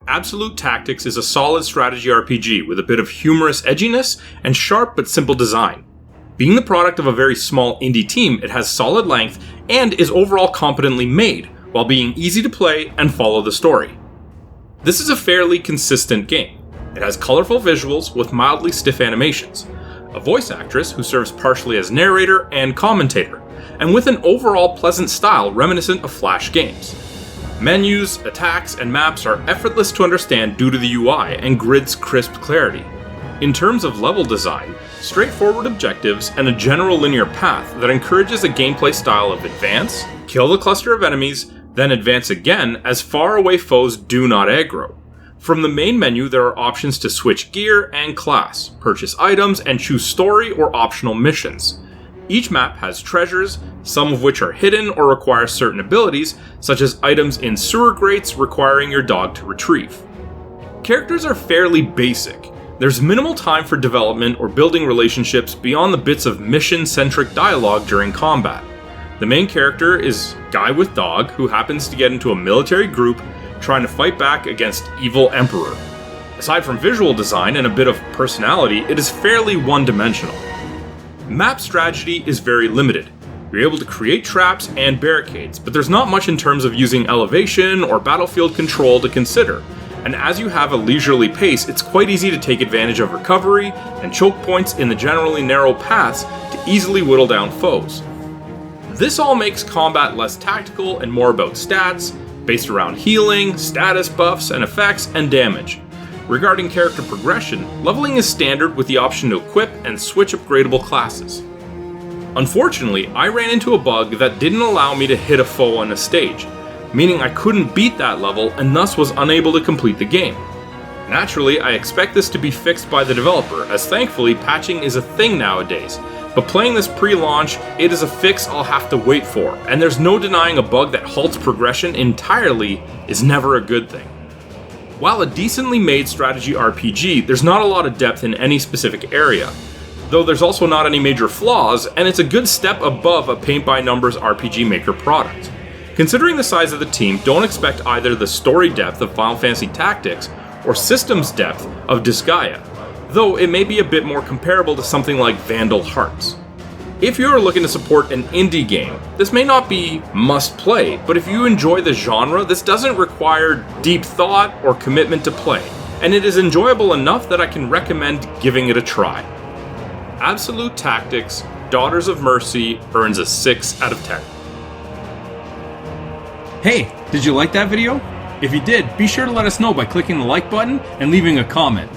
Absolute Tactics is a solid strategy RPG with a bit of humorous edginess and sharp but simple design. Being the product of a very small indie team, it has solid length and is overall competently made, while being easy to play and follow the story. This is a fairly consistent game. It has colorful visuals with mildly stiff animations, a voice actress who serves partially as narrator and commentator, and with an overall pleasant style reminiscent of Flash games. Menus, attacks, and maps are effortless to understand due to the UI and grid's crisp clarity. In terms of level design, straightforward objectives and a general linear path that encourages a gameplay style of advance, kill the cluster of enemies, then advance again as far away foes do not aggro. From the main menu, there are options to switch gear and class, purchase items, and choose story or optional missions. Each map has treasures, some of which are hidden or require certain abilities, such as items in sewer grates requiring your dog to retrieve. Characters are fairly basic. There's minimal time for development or building relationships beyond the bits of mission-centric dialogue during combat. The main character is Guy with Dog, who happens to get into a military group trying to fight back against evil Emperor. Aside from visual design and a bit of personality, it is fairly one-dimensional. Map strategy is very limited. You're able to create traps and barricades, but there's not much in terms of using elevation or battlefield control to consider, and as you have a leisurely pace, it's quite easy to take advantage of recovery and choke points in the generally narrow paths to easily whittle down foes. This all makes combat less tactical and more about stats, based around healing, status buffs and effects, and damage. Regarding character progression, leveling is standard with the option to equip and switch upgradable classes. Unfortunately, I ran into a bug that didn't allow me to hit a foe on a stage, meaning I couldn't beat that level and thus was unable to complete the game. Naturally, I expect this to be fixed by the developer, as thankfully patching is a thing nowadays, but playing this pre-launch, it is a fix I'll have to wait for, and there's no denying a bug that halts progression entirely is never a good thing. While a decently made strategy RPG, there's not a lot of depth in any specific area, though there's also not any major flaws, and it's a good step above a paint-by-numbers RPG Maker product. Considering the size of the team, don't expect either the story depth of Final Fantasy Tactics or systems depth of Disgaea, though it may be a bit more comparable to something like Vandal Hearts. If you're looking to support an indie game, this may not be must-play, but if you enjoy the genre, this doesn't require deep thought or commitment to play, and it is enjoyable enough that I can recommend giving it a try. Absolute Tactics, Daughters of Mercy earns a 6 out of 10. Hey, did you like that video? If you did, be sure to let us know by clicking the like button and leaving a comment.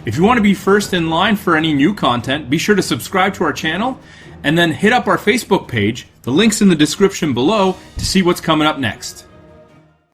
If you want to be first in line for any new content, be sure to subscribe to our channel and then hit up our Facebook page. The link's in the description below to see what's coming up next.